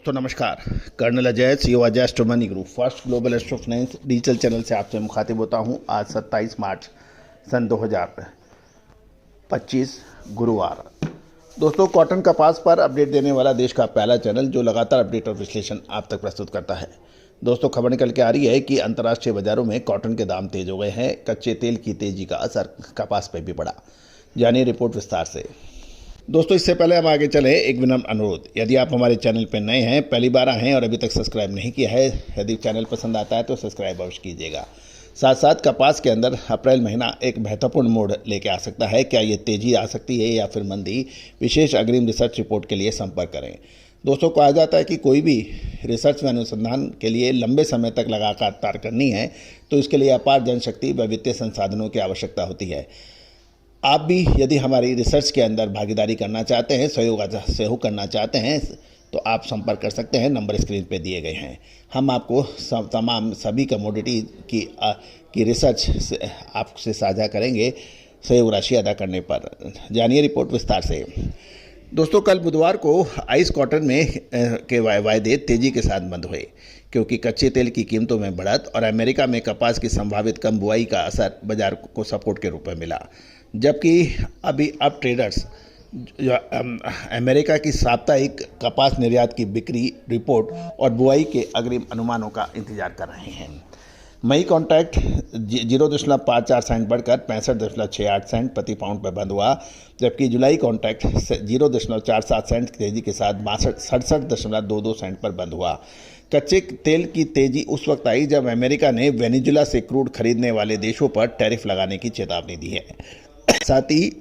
दोस्तों नमस्कार। Colonel Ajay CEO Ajay astro money group first global astro finance digital channel से आपसे मुखातिब होता हूं। आज 27 मार्च सन 2025 गुरुवार। दोस्तों, कॉटन कपास पर अपडेट देने वाला देश का पहला चैनल जो लगातार अपडेट और विश्लेषण आप तक प्रस्तुत करता है। दोस्तों, खबर निकल के आ रही है कि अंतर्राष्ट्रीय बाजारों में कॉटन के दाम तेज हो गए हैं। कच्चे तेल की तेजी का असर कपास पर भी पड़ा। जानिए रिपोर्ट विस्तार से। दोस्तों, इससे पहले हम आगे चले, एक विनम्र अनुरोध, यदि आप हमारे चैनल पर नए हैं, पहली बार आए हैं और अभी तक सब्सक्राइब नहीं किया है, यदि चैनल पसंद आता है तो सब्सक्राइब अवश्य कीजिएगा। साथ साथ कपास के अंदर अप्रैल महीना एक महत्वपूर्ण मोड़ लेके आ सकता है। क्या ये तेजी आ सकती है या फिर मंदी? विशेष अग्रिम रिसर्च रिपोर्ट के लिए संपर्क करें। दोस्तों, कहा जाता है कि कोई भी रिसर्च व अनुसंधान के लिए लंबे समय तक लगातार करनी है तो इसके लिए अपार जनशक्ति व वित्तीय संसाधनों की आवश्यकता होती है। आप भी यदि हमारी रिसर्च के अंदर भागीदारी करना चाहते हैं, सहयोग करना चाहते हैं, तो आप संपर्क कर सकते हैं। नंबर स्क्रीन पे दिए गए हैं। हम आपको तमाम सभी कमोडिटी की रिसर्च आपसे साझा करेंगे सहयोग राशि अदा करने पर। जानिए रिपोर्ट विस्तार से। दोस्तों, कल बुधवार को आइस कॉटन में के वायदे तेजी के साथ बंद हुए क्योंकि कच्चे तेल की कीमतों में बढ़त और अमेरिका में कपास की संभावित कम बुआई का असर बाजार को सपोर्ट के रूप में मिला। जबकि अब ट्रेडर्स जो अमेरिका की साप्ताहिक कपास निर्यात की बिक्री रिपोर्ट और बुआई के अग्रिम अनुमानों का इंतजार कर रहे हैं। मई कॉन्ट्रैक्ट 0.54 सेंट बढ़कर 65.68 सेंट प्रति पाउंड पर बंद हुआ, जबकि जुलाई कॉन्ट्रैक्ट 0.47 सेंट तेजी के साथ 67.22 सेंट पर बंद हुआ। कच्चे तेल की तेजी उस वक्त आई जब अमेरिका ने वेनेजुला से क्रूड खरीदने वाले देशों पर टैरिफ लगाने की चेतावनी दी है। साथ ही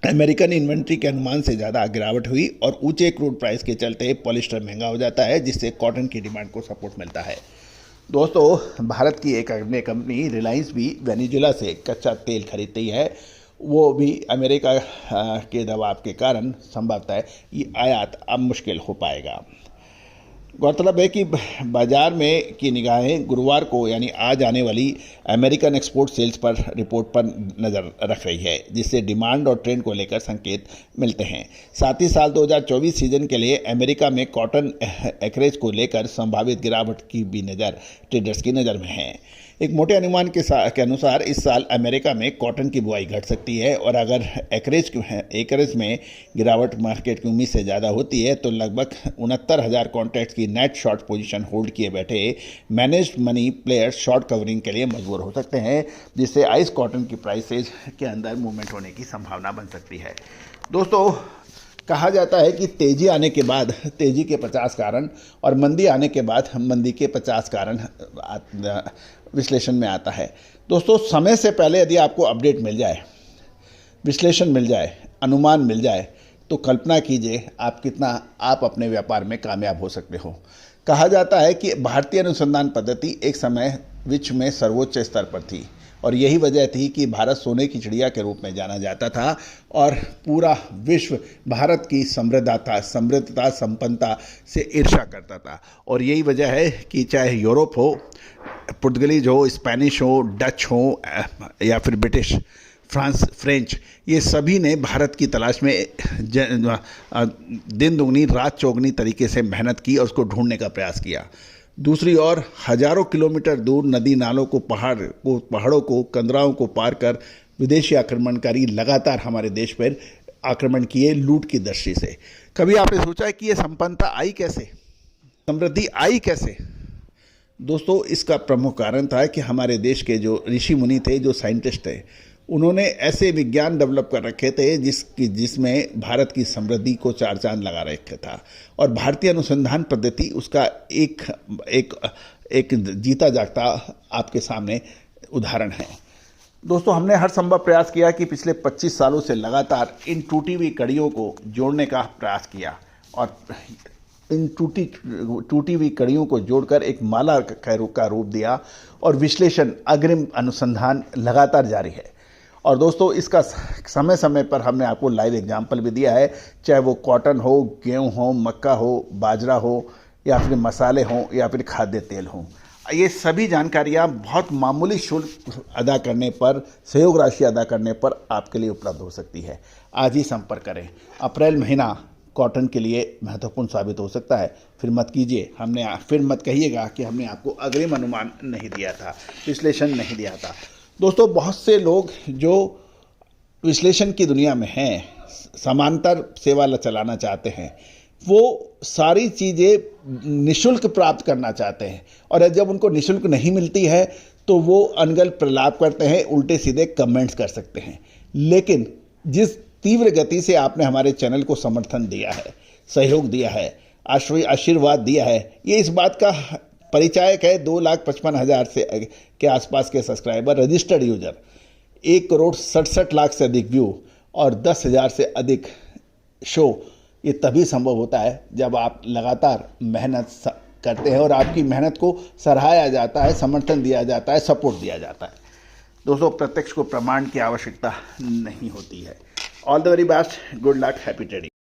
अमेरिकन इन्वेंट्री के अनुमान से ज़्यादा गिरावट हुई और ऊंचे क्रूड प्राइस के चलते पॉलिस्टर महंगा हो जाता है, जिससे कॉटन की डिमांड को सपोर्ट मिलता है। दोस्तों, भारत की एक अन्य कंपनी रिलायंस भी वेनेजुला से कच्चा तेल खरीदती है। वो भी अमेरिका के दबाव के कारण संभवतः ये आयात अब मुश्किल हो पाएगा। गौरतलब है कि बाजार में की निगाहें गुरुवार को यानी आज आने वाली अमेरिकन एक्सपोर्ट सेल्स पर रिपोर्ट पर नज़र रख रही है, जिससे डिमांड और ट्रेंड को लेकर संकेत मिलते हैं। साथ ही साल 2024 सीजन के लिए अमेरिका में कॉटन एकरेज को लेकर संभावित गिरावट की भी नज़र ट्रेडर्स की नज़र में है। एक मोटे अनुमान के अनुसार इस साल अमेरिका में कॉटन की बुआई घट सकती है और अगर एकरेज में गिरावट मार्केट की उम्मीद से ज़्यादा होती है तो लगभग 69,000 कॉन्ट्रैक्ट्स की नेट शॉर्ट पोजीशन होल्ड किए बैठे managed money players short covering के लिए मजबूर हो सकते हैं, जिससे आइस कॉटन की प्राइसेज के अंदर मूवमेंट होने की संभावना बन सकती है। दोस्तों, कहा जाता है कि तेजी आने के बाद तेजी के 50 कारण और मंदी आने के बाद मंदी के 50 कारण विश्लेषण में आता है। दोस्तों, समय से पहले यदि आपको अपडेट मिल जाए, विश्लेषण मिल जाए, अनुमान मिल जाए, तो कल्पना कीजिए आप अपने व्यापार में कामयाब हो सकते हो। कहा जाता है कि भारतीय अनुसंधान पद्धति एक समय विश्व में सर्वोच्च स्तर पर थी और यही वजह थी कि भारत सोने की चिड़िया के रूप में जाना जाता था और पूरा विश्व भारत की समृद्धता संपन्नता से ईर्ष्या करता था। और यही वजह है कि चाहे यूरोप हो, पुर्तगालीज हो, स्पेनिश हो, डच हो या फिर ब्रिटिश, फ्रेंच, ये सभी ने भारत की तलाश में दिन दुगनी रात चौगनी तरीके से मेहनत की और उसको ढूंढने का प्रयास किया। दूसरी ओर हजारों किलोमीटर दूर नदी नालों को, पहाड़ों को, कंदराओं को पार कर विदेशी आक्रमणकारी लगातार हमारे देश पर आक्रमण किए लूट की दृष्टि से। कभी आपने सोचा है कि ये संपन्नता आई कैसे, समृद्धि आई कैसे? दोस्तों, इसका प्रमुख कारण था कि हमारे देश के जो ऋषि मुनि थे, जो साइंटिस्ट थे, उन्होंने ऐसे विज्ञान डेवलप कर रखे थे जिसमें भारत की समृद्धि को चार चांद लगा रखा था। और भारतीय अनुसंधान पद्धति उसका एक जीता जागता आपके सामने उदाहरण है। दोस्तों, हमने हर संभव प्रयास किया कि पिछले 25 सालों से लगातार इन टूटी हुई कड़ियों को जोड़ने का प्रयास किया और इन टूटी हुई कड़ियों को जोड़कर एक माला का रूप दिया और विश्लेषण, अग्रिम अनुसंधान लगातार जारी है। और दोस्तों, इसका समय समय पर हमने आपको लाइव एग्जाम्पल भी दिया है, चाहे वो कॉटन हो, गेहूं हो, मक्का हो, बाजरा हो या फिर मसाले हों या फिर खाद्य तेल हों। ये सभी जानकारियाँ बहुत मामूली शुल्क अदा करने पर, सहयोग राशि अदा करने पर आपके लिए उपलब्ध हो सकती है। आज ही संपर्क करें। अप्रैल महीना कॉटन के लिए महत्वपूर्ण साबित हो सकता है। फिर मत कहिएगा कि हमने आपको अग्रिम अनुमान नहीं दिया था, विश्लेषण नहीं दिया था। दोस्तों, बहुत से लोग जो विश्लेषण की दुनिया में हैं, समांतर सेवा चलाना चाहते हैं, वो सारी चीज़ें निःशुल्क प्राप्त करना चाहते हैं, और जब उनको निःशुल्क नहीं मिलती है तो वो अनगल प्रलाप करते हैं, उल्टे सीधे कमेंट्स कर सकते हैं। लेकिन जिस तीव्र गति से आपने हमारे चैनल को समर्थन दिया है, सहयोग दिया है, आशीर्वाद दिया है, ये इस बात का परिचायक है। 2,55,000 से के आसपास के सब्सक्राइबर, रजिस्टर्ड यूजर, 1,67,00,000 से अधिक व्यू और 10,000 से अधिक शो। ये तभी संभव होता है जब आप लगातार मेहनत करते हैं और आपकी मेहनत को सराहाया जाता है, समर्थन दिया जाता है, सपोर्ट दिया जाता है। दोस्तों, प्रत्यक्ष को प्रमाण की आवश्यकता नहीं होती है। All the very best, good luck, happy trading.